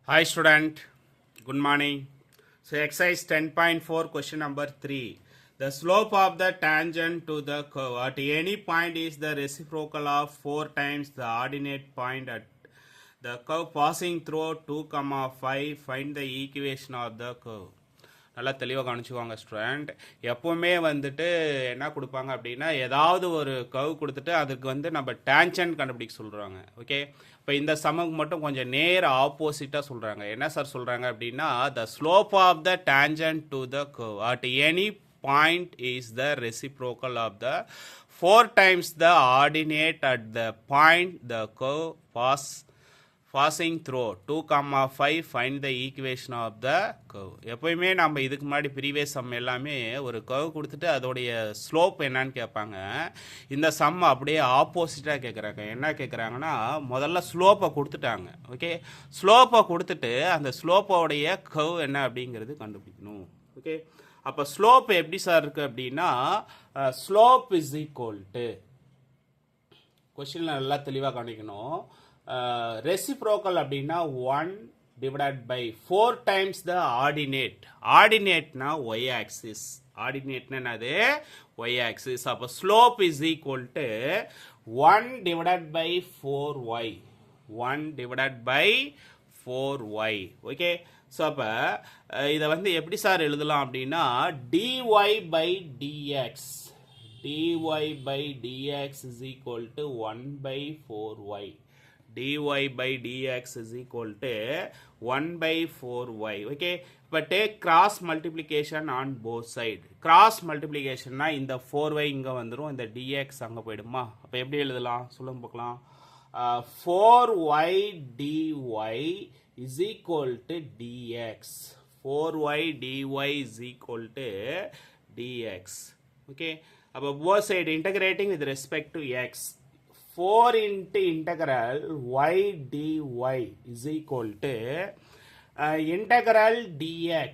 Hi student, good morning. So exercise 10.4 question number 3. The slope of the tangent to the curve at any point is the reciprocal of 4 times the ordinate point at the curve passing through 2, 5. Find the equation of the curve. நல்லா தெளிவாக கவனிச்சுக்கோங்க student. எப்போவுமே வந்துட்டு என்ன கொடுப்பாங்க அப்படின்னா ஏதாவது ஒரு கர்வ் கொடுத்துட்டு அதுக்கு வந்து நம்ம டேன்ஜென்ட் கண்டுபிடிக்க சொல்கிறாங்க. ஓகே, இப்போ இந்த சம்முக்கு மட்டும் கொஞ்சம் நேர் ஆப்போசிட்டாக சொல்கிறாங்க. என்ன சார் சொல்கிறாங்க அப்படின்னா the slope of the tangent to the curve at any point is the reciprocal of the 4 times the ordinate at the point the curve passing through 2, 5. Find the equation of the curve. எப்போயுமே நம்ம இதுக்கு முன்னாடி previous some எல்லாமே ஒரு curve கொடுத்துட்டு அதோடைய slope என்னன்னு கேட்பாங்க. இந்த சம் அப்படியே ஆப்போசிட்டாக கேட்குறாங்க. என்ன கேட்குறாங்கன்னா முதல்ல ஸ்லோப்பை கொடுத்துட்டாங்க. ஓகே, ஸ்லோப்பை கொடுத்துட்டு அந்த ஸ்லோப்போடைய கர்வ் என்ன அப்படிங்கிறது கண்டுபிடிக்கணும். ஓகே, அப்போ ஸ்லோப் எப்படி சார் இருக்குது அப்படின்னா ஸ்லோப் இஸ் ஈக்குவல் டு கொஸ்டினில் நல்லா தெளிவாக கவனிக்கணும். ரெசிப்ரோக்கல் அப்படின்னா 1 divided by 4 times the ordinate. ஆர்டினேட்னா ஒய் ஆக்சிஸ். ஆர்டினேட்னா என்னது? Y axis. அப்போ slope is equal to 1 divided by 4y. 1 divided by 4y. Okay, so அப்போ இதை வந்து எப்படி சார் எழுதலாம் அப்படின்னா dy by dx. dy by dx is equal to 1 by 4y. dy by dx is equal to 1 by 4y. Okay, இப்போ take cross multiplication on both side. cross multiplication னா இந்த 4y இங்கே வந்துடும், இந்த dx அங்கே போயிடுமா? அப்போ எப்படி எழுதலாம் சொல்லுங்க பார்க்கலாம். 4y dy is equal to dx. 4y dy is equal to dx. Okay, அப்போ both side integrating with respect to x. 4 into integral y dy is equal to integral dx.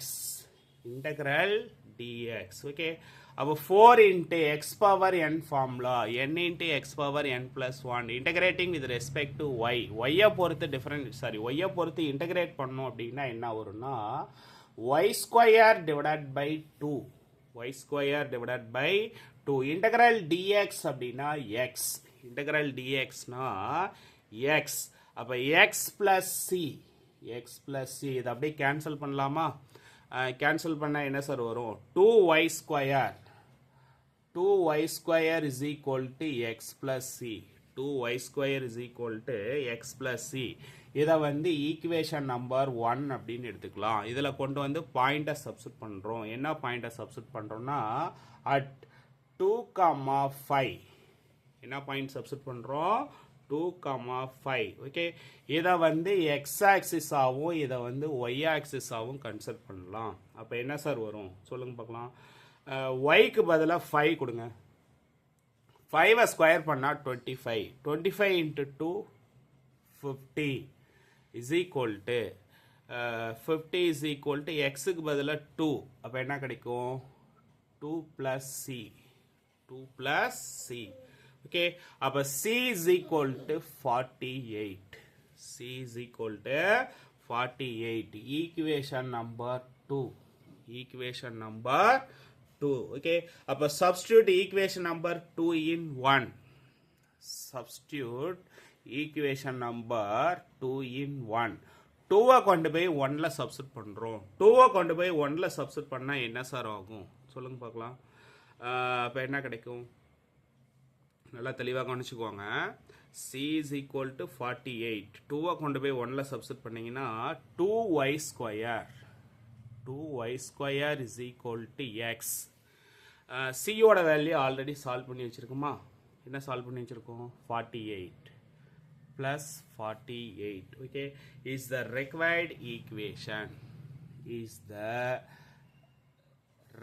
Integral dx. Okay, அப்போ 4 into x power n formula, n into x power n plus 1 integrating with respect to y. y பொறுத்து y பொறுத்து integrate பண்ணோம் அப்படின்னா என்ன வரும்னா y square divided by 2. y square divided by 2. integral dx அப்படின்னா x. integral dx னா x. அப்போ x plus c. x plus c இதை அப்படியே கேன்சல் பண்ணலாமா? கேன்சல் பண்ணால் என்ன சார் வரும்? 2y square. 2y square is equal to x plus c. 2y square is equal to x plus c. இதை வந்து ஈக்குவேஷன் நம்பர் 1 அப்படின்னு எடுத்துக்கலாம். இதில் கொண்டு வந்து பாயிண்டை சப்ஸ்டிட் பண்ணுறோம். என்ன பாயிண்டை சப்ஸ்டிட் பண்ணுறோம்னா அட் 2, 5. என்ன பாயிண்ட் சப்ஸ்டிட் பண்ணுறோம்? 2, 5. ஓகே, இதை வந்து எக்ஸ் ஆக்சிஸ் ஆகும், இதை வந்து ஒய் ஆக்சிஸ் ஆகும் கன்சிடர் பண்ணலாம். அப்போ என்ன சார் வரும் சொல்லுங்க பார்க்கலாம். ஒய்க்கு பதிலாக 5 கொடுங்க. 5 ஸ்கொயர் பண்ணால் 25. 25 into 2 50 is equal to 50 is equal to எக்ஸுக்கு பதிலாக 2. அப்போ என்ன கிடைக்கும்? 2 plus c. 2 plus c. Okay, அப்போ c is equal to 48. c is equal to 48. Equation number 2. Equation number 2. Okay, அப்போ substitute equation number 2 in 1. substitute equation number 2 in 1. 2 கொண்டு போய் 1ல substitute பண்ணுறோம். 2 கொண்டு போய் 1ல சப்ஸ்டிட் பண்ணால் என்ன சார் ஆகும் சொல்லுங்க பார்க்கலாம். அப்போ என்ன கிடைக்கும்? நல்லா தெளிவாக கவனிச்சுக்கோங்க. c is equal to 48. 2 கொண்டு போய் 1ல சப்ஸ்டிட் பண்ணிங்கன்னா 2y square. 2y square is equal to x. c யோட வேல்யூ ஆல்ரெடி சால்வ் பண்ணி வச்சுருக்குமா? என்ன சால்வ் பண்ணி வச்சுருக்கோம்? 48 plus 48. okay, is the required equation. Is the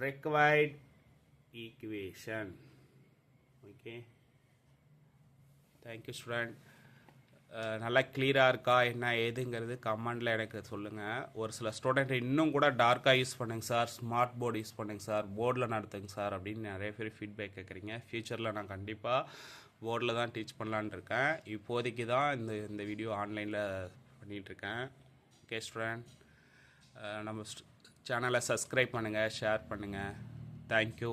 required equation. okay, thank you student. நல்லா கிளியராக இருக்கா என்ன ஏதுங்கிறது கமெண்டில் எனக்கு சொல்லுங்கள். ஒரு சில ஸ்டூடெண்ட் இன்னும் கூட டார்க்காக யூஸ் பண்ணுங்க சார், ஸ்மார்ட் போர்டு யூஸ் பண்ணுங்க சார், போர்டில் நடத்துங்க சார் அப்படின்னு நிறைய பேர் ஃபீட்பேக் கேட்குறீங்க. ஃப்யூச்சரில் நான் கண்டிப்பாக போர்டில் தான் டீச் பண்ணலான்னு இருக்கேன். இப்போதைக்கு தான் இந்த வீடியோ ஆன்லைனில் பண்ணிகிட்ருக்கேன். ஓகே ஸ்டூடெண்ட், நம்ம சேனலை சப்ஸ்கிரைப் பண்ணுங்கள், ஷேர் பண்ணுங்கள். தேங்க்யூ.